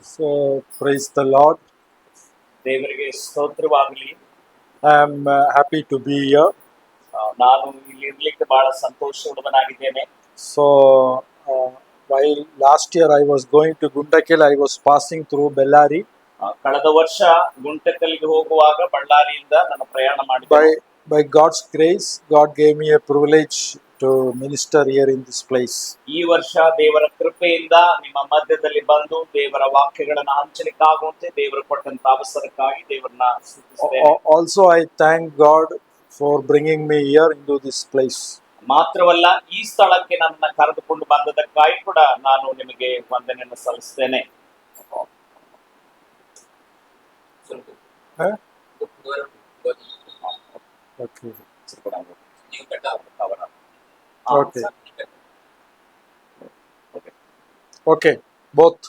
So, praise the Lord. ದೇವರಿಗೆ ಸ್ತೋತ್ರವಾಗಲಿ. I am happy to be here. ನಾನು ಇಲ್ಲಿ ಇರ್ಲಿಕ್ಕೆ ಬಹಳ ಸಂತೋಷವುಳ್ಳವನಾಗಿದ್ದೇನೆ. So, while last year I was going to Gundakil, I was passing through Bellary. ಕಳೆದ ವರ್ಷ ಗುಂಟಕಲ್ಗೆ ಹೋಗುವಾಗ ಬಳ್ಳಾರಿಯಿಂದ ನಾನು ಪ್ರಯಾಣ ಮಾಡಿದೆ. By God's grace, God gave me a privilege to minister here in this place. ಈ ವರ್ಷ ದೇವರ ಕೃಪೆಯಿಂದ ನಿಮ್ಮ ಮಧ್ಯದಲ್ಲಿ ಬಂದು ದೇವರ ವಾಕ್ಯಗಳನ್ನು ಹಂಚಲಿಕ್ಕಾಗುವಂತೆ ದೇವರು ಕೊಟ್ಟಂತ ಅವಸರಕ್ಕಾಗಿ ದೇವರನ್ನ ಸ್ತುತಿಸುತ್ತೇನೆ. Also, I thank God for bringing me here into this place. ಮಾತ್ರವಲ್ಲ, ಈ ಸ್ಥಳಕ್ಕೆ ನನ್ನ ಕರೆದುಕೊಂಡು ಬಂದದಕ್ಕಾಗಿ ಕೂಡ ನಾನು ನಿಮಗೆ ವಂದನೆಯನ್ನು ಸಲ್ಲಿಸುತ್ತೇನೆ. Okay. Okay, both.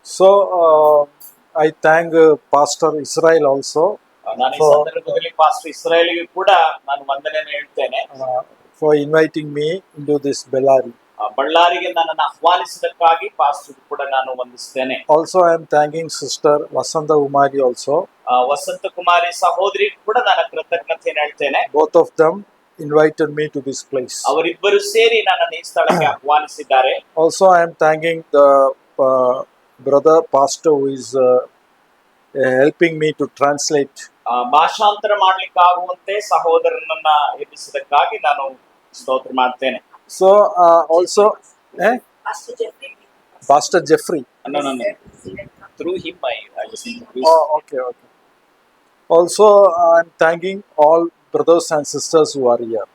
So, I thank Pastor Israel also ನಾನು ಈ ಸಂದರ್ಭದಲ್ಲಿ ಪಾಸ್ಟರ್ ಇಸ್ರಾಯೇಲಿಗೆ ಕೂಡ ನಾನು ವಂದನೆಯನ್ನು ಹೇಳ್ತೇನೆ for inviting me into this Bellary. ಬಳ್ಳಾರಿಗೆ ನನ್ನನ್ನು ಆಹ್ವಾನಿಸಿದಕ್ಕಾಗಿ ಪಾಸ್ಟರ್ ಕೂಡ ನಾನು ವಂದಿಸುತ್ತೇನೆ. Also, I am thanking Sister Vasanta Umari also. ವಸಂತ ಕುಮಾರಿ ಸಹೋದರಿ ಕೂಡ ನಾನು ಕೃತಜ್ಞತೆಯನ್ನು ಹೇಳ್ತೇನೆ. Both of them invited me to this place. ಅವರಿಬ್ಬರು ಸೇರಿ ನನ್ನನ್ನು ಈ ಸ್ಥಳಕ್ಕೆ ಆಹ್ವಾನಿಸಿದ್ದಾರೆ. Also, I am thanking the brother pastor who is helping me to translate. ಭಾಷಾಂತರ ಮಾಡ್ಲಿಕ್ಕಾಗುವಂತೆ ಸಹೋದರನನ್ನ ಎಬ್ಬಿಸಿದಕ್ಕಾಗಿ ನಾನು ಸ್ತೋತ್ರ ಮಾಡ್ತೇನೆ. So, also, Pastor Jeffrey. No. Through him, I just introduced. Oh, okay. Also, I am thanking all brothers and sisters who are here.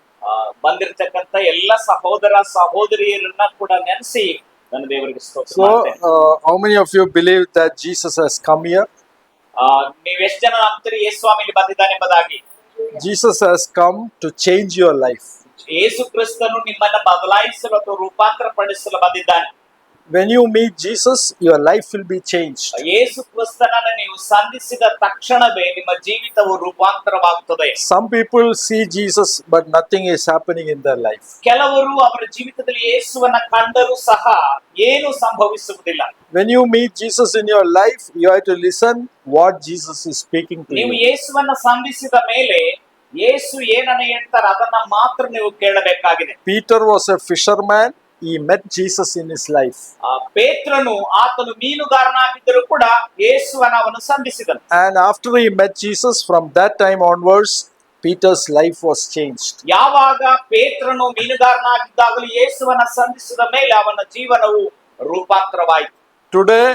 ಬಂದಿರತಕ್ಕಂತ ಎಲ್ಲ ಸಹೋದರ ಸಹೋದರಿಯರನ್ನ ಕೂಡ ನೆನೆಸಿ ನನ್ನ ದೇವರಿಗೆ ಸ್ತೋತ್ರ So, ಮಾಡ್ತೇನೆ. how many of you believe that Jesus has come here? ನೀವೆಷ್ಟು ಜನ ನಂಬ್ತೀರಿ ಯೇಸು ಸ್ವಾಮಿ ಇಲ್ಲಿ ಬಂದಿದ್ದಾನೆ ಎಂಬುದಾಗಿ? Jesus has come to change your life. ಯೇಸು ಕ್ರಿಸ್ತನು ನಿಮ್ಮನ್ನ ಬದಲಾಯಿಸಲು ಅಥವಾ ರೂಪಾಂತರ ಪಡಿಸಲು ಬಂದಿದ್ದಾನೆ. When you meet Jesus, your life will be changed. ಯೇಸು ಕ್ರಿಸ್ತನನ್ನು ನೀವು ಸಂಧಿಸಿದ ತಕ್ಷಣವೇ ನಿಮ್ಮ ಜೀವಿತವು ರೂಪಾಂತರವಾಗುತ್ತದೆ. Some people see Jesus, but nothing is happening in their life. ಕೆಲವರು ಅವರ ಜೀವಿತದಲ್ಲಿ ಯೇಸುವನ್ನ ಕಂಡರೂ ಸಹ ಏನು ಸಂಭವಿಸುವುದಿಲ್ಲ. When you meet Jesus in your life, you have to listen what Jesus is speaking to ನೀವು you. ಯೇಸುವನ್ನ ಸಂಧಿಸಿದ ಮೇಲೆ ಯೇಸು ಏನನ್ನ ಹೇಳ್ತಾರೆ ಅದನ್ನ ಮಾತ್ರ ನೀವು ಕೇಳಬೇಕಾಗಿದೆ. Peter was a fisherman. He met Jesus in his life. ಪೇತ್ರನು ಆತನು ಮೀನುಗಾರನಾಗಿದ್ದರೂ ಕೂಡ ಯೇಸುವನ್ನ ಅವನು ಸಂಧಿಸಿದನು. And after he met Jesus, from that time onwards, Peter's life was changed. ಯಾವಾಗ ಪೇತ್ರನು ಮೀನುಗಾರನಾಗಿದ್ದಾಗಲೂ ಯೇಸುವನ್ನ ಸಂಧಿಸಿದ ಮೇಲೆ ಅವನ ಜೀವನವು ರೂಪಾಂತರವಾಯಿತು. Today,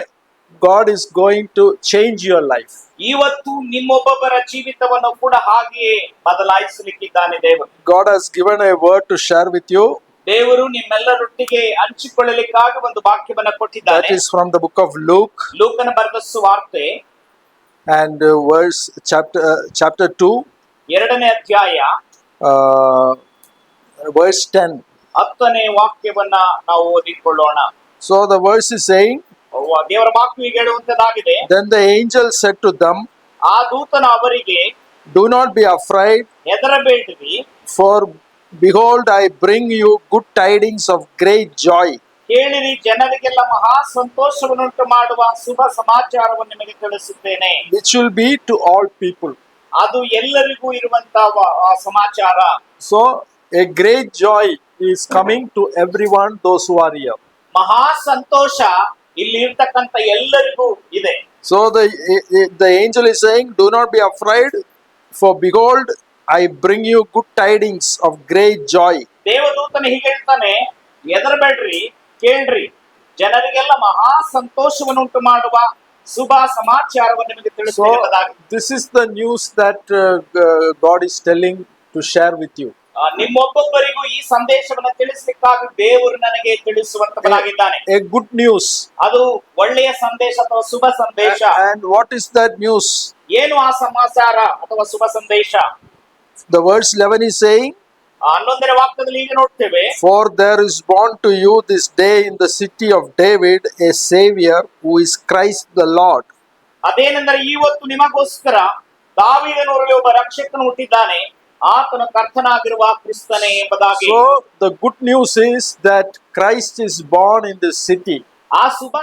God is going to change your life. ಇವತ್ತು ನಿಮ್ಮೊಬ್ಬೊಬ್ಬರ ಜೀವಿತವನ್ನು ಕೂಡ ಹಾಗೆಯೇ ಬದಲಾಯಿಸಲಿಕ್ಕಿದ್ದಾನೆ ದೇವರು. God has given a word to share with you. ದೇವರು ನಿಮ್ಮೆಲ್ಲರೊಟ್ಟಿಗೆ ಹಂಚಿಕೊಳ್ಳಲಿಕ್ಕಾಗಿ ಒಂದು ವಾಕ್ಯವನ್ನ ಕೊಟ್ಟಿದ್ದಾನೆ. That is from the book of Luke. ಲೂಕನ ಬರೆದ ಸುವಾರ್ತೆ And chapter 2, ಎರಡನೇ ಅಧ್ಯಾಯ verse 10. 10ನೇ ವಾಕ್ಯವನ್ನ ನಾವು ಓದಿಕೊಳ್ಳೋಣ. So the verse is saying, ದೇವರ ವಾಕ್ಯ ಹೇಳುವಂತದಾಗಿದೆ. Then the angel said to them, ಆ ದೂತನು ಅವರಿಗೆ, Do not be afraid, ಹೆದರಬೇಡಿರಿ, for behold, I bring you good tidings of great joy. ಕೇಳಿರಿ, ಜನರಿಗೆಲ್ಲ ಮಹಾ ಸಂತೋಷವನ್ನುಂಟು ಮಾಡುವ ಶುಭ ಸಮಾಚಾರವನ್ನು ನಿಮಗೆ ತಿಳಿಸುತ್ತೇನೆ. Which will be to all people. ಅದು ಎಲ್ಲರಿಗೂ ಇರುವಂತಹ ಸಮಾಚಾರ. So a great joy is coming to everyone, those who are here. ಮಹಾ ಸಂತೋಷ ಇಲ್ಲಿ ಇರ್ತಕ್ಕಂತ ಎಲ್ಲರಿಗೂ ಇದೆ. So the angel is saying, Do not be afraid, for behold, I bring you good tidings of great joy. ದೇವದೂತನು ಹೀಗೆ ಹೇಳ್ತಾನೆ, ಹೆದರಬೇಡ್ರಿ, ಕೇಳ್ರಿ, ಜನರಿಗೆಲ್ಲ ಮಹಾ ಸಂತೋಷವನ್ನುಂಟು ಮಾಡುವ ಶುಭ ಸಮಾಚಾರವನ್ನು ನಿಮಗೆ ತಿಳಿಸುವುದಾಗಿ. This is the news that God is telling to share with you. ನಿಮ್ಮೊಬ್ಬೊಬ್ಬರಿಗೂ ಈ ಸಂದೇಶವನ್ನು ತಿಳಿಸಲಿಕ್ಕಾಗಿ ದೇವರು ನನಗೆ ತಿಳಿಸುವಂತನಾಗಿದ್ದಾನೆ. A good news. ಅದು ಒಳ್ಳೆಯ ಸಂದೇಶ ಅಥವಾ ಶುಭ ಸಂದೇಶ. And what is that news? ಏನು ಆ ಸಮಾಚಾರ ಅಥವಾ ಶುಭ ಸಂದೇಶ? The verse 11 is saying, 11ನೇ ವಾಕ್ಯದಲ್ಲಿ ಹೀಗೆ ನೋಡ್ತೇವೆ, For there is born to you this day in the city of David a Savior, who is Christ the Lord. ಅದೇನೆಂದರೆ ಇವತ್ತು ನಿಮಗೋಸ್ಕರ ದಾವೀದನೂರಲ್ಲಿ ಒಬ್ಬ ರಕ್ಷಕನು ಹುಟ್ಟಿದ್ದಾನೆ, ಆತನು ಕರ್ತನಾಗಿರುವ ಕ್ರಿಸ್ತನೇ ಎಂಬುದಾಗಿ. So the good news is that Christ is born in this city. ಆ ಶುಭ